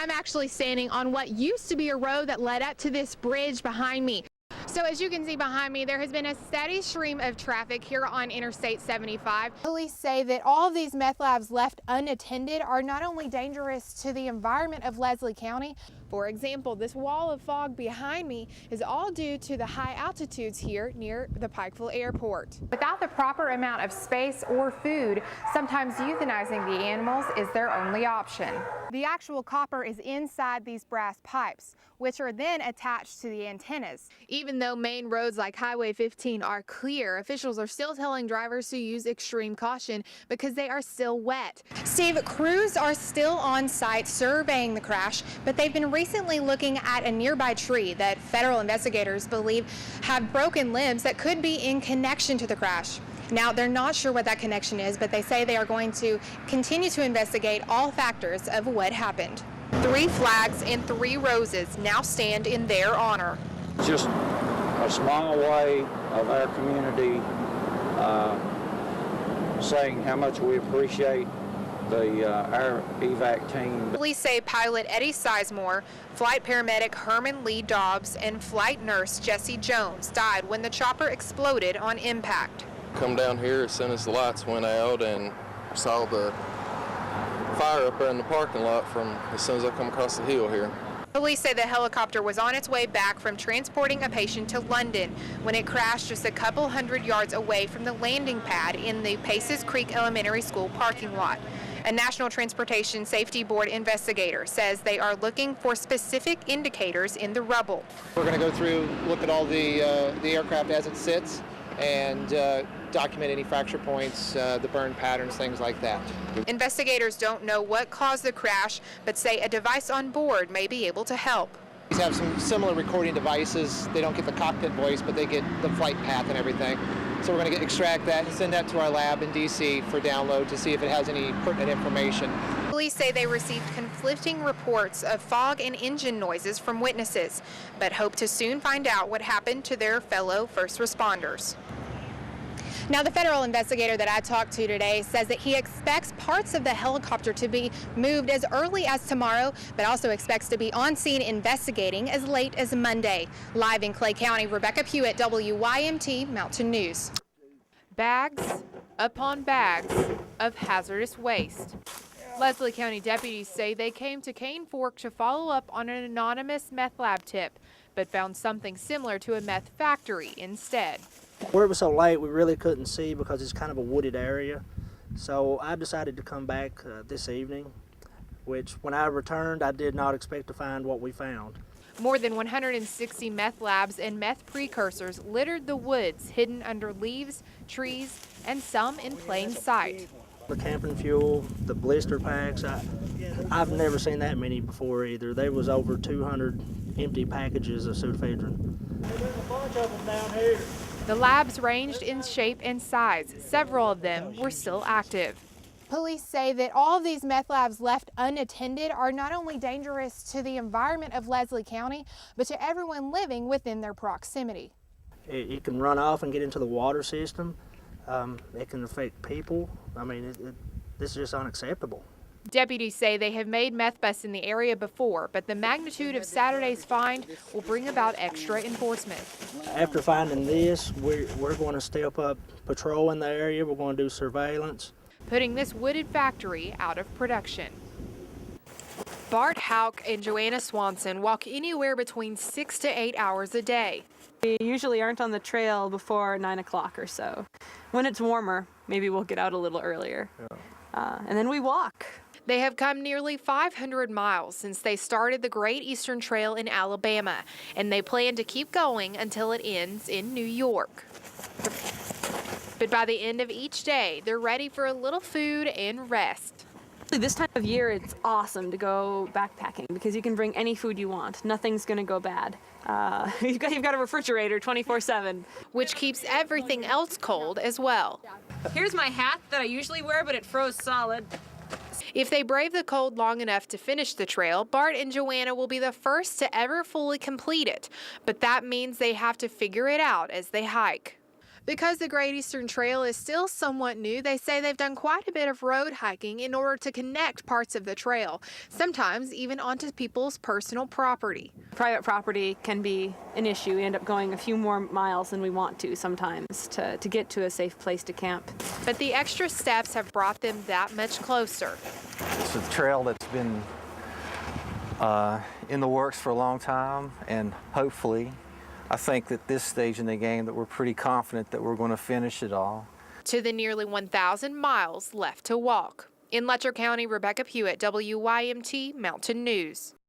I'm actually standing on what used to be a road that led up to this bridge behind me. So as you can see behind me, there has been a steady stream of traffic here on Interstate 75. Police say that all of these meth labs left unattended are not only dangerous to the environment of Leslie County. For example, this wall of fog behind me is all due to the high altitudes here near the Pikeville Airport. Without the proper amount of space or food, sometimes euthanizing the animals is their only option. The actual copper is inside these brass pipes, which are then attached to the antennas. Even though main roads like Highway 15 are clear, officials are still telling drivers to use extreme caution because they are still wet. Steve, crews are still on site surveying the crash, but they've been recently looking at a nearby tree that federal investigators believe have broken limbs that could be in connection to the crash. Now, they're not sure what that connection is, but they say they are going to continue to investigate all factors of what happened. 3 flags and 3 roses now stand in their honor. Just a small way of our community saying how much we appreciate our evac team. Police say pilot Eddie Sizemore, flight paramedic Herman Lee Dobbs, and flight nurse Jesse Jones died when the chopper exploded on impact. Come down here as soon as the lights went out and saw the fire up there in the parking lot from as soon as I come across the hill here. Police say the helicopter was on its way back from transporting a patient to London when it crashed just a couple hundred yards away from the landing pad in the Paces Creek Elementary School parking lot. A National Transportation Safety Board investigator says they are looking for specific indicators in the rubble. We're going to go through, look at all the aircraft as it sits, and document any fracture points, the burn patterns, things like that. Investigators don't know what caused the crash, but say a device on board may be able to help. These have some similar recording devices. They don't get the cockpit voice, but they get the flight path and everything. So we're going to extract that and send that to our lab in D.C. for download to see if it has any pertinent information. Police say they received conflicting reports of fog and engine noises from witnesses, but hope to soon find out what happened to their fellow first responders. Now, the federal investigator that I talked to today says that he expects parts of the helicopter to be moved as early as tomorrow, but also expects to be on scene investigating as late as Monday. Live in Clay County, RebekahPewitt, WYMT Mountain News. Bags upon bags of hazardous waste. Leslie County deputies say they came to Cane Fork to follow up on an anonymous meth lab tip, but found something similar to a meth factory instead. Where it was so late, we really couldn't see because it's kind of a wooded area. So I decided to come back this evening, which when I returned, I did not expect to find what we found. More than 160 meth labs and meth precursors littered the woods, hidden under leaves, trees, and some in plain sight. The camping fuel, the blister packs, I've never seen that many before either. There was over 200 empty packages of pseudoephedrine. There's a bunch of them down here. The labs ranged in shape and size. Several of them were still active. Police say that all of these meth labs left unattended are not only dangerous to the environment of Leslie County, but to everyone living within their proximity. It can run off and get into the water system. It can affect people. I mean, this is just unacceptable. Deputies say they have made meth busts in the area before, but the magnitude of Saturday's find will bring about extra enforcement. After finding this, we're going to step up patrol in the area. We're going to do surveillance, putting this wooded factory out of production. Bart Hauk and Joanna Swanson walk anywhere between 6 to 8 hours a day. We usually aren't on the trail before 9 o'clock or so. When it's warmer, maybe we'll get out a little earlier. And then we walk. They have come nearly 500 miles since they started the Great Eastern Trail in Alabama, and they plan to keep going until it ends in New York. But by the end of each day, they're ready for a little food and rest. This time of year, it's awesome to go backpacking because you can bring any food you want. Nothing's going to go bad. You've got a refrigerator 24/7. Which keeps everything else cold as well. Here's my hat that I usually wear, but it froze solid. If they brave the cold long enough to finish the trail, Bart and Joanna will be the first to ever fully complete it. But that means they have to figure it out as they hike. Because the Great Eastern Trail is still somewhat new, they say they've done quite a bit of road hiking in order to connect parts of the trail, sometimes even onto people's personal property. Private property can be an issue. We end up going a few more miles than we want to sometimes to get to a safe place to camp. But the extra steps have brought them that much closer. It's a trail that's been in the works for a long time, and hopefully, I think that this stage in the game that we're pretty confident that we're going to finish it all. To the nearly 1,000 miles left to walk. In Letcher County, RebekahPewitt, WYMT Mountain News.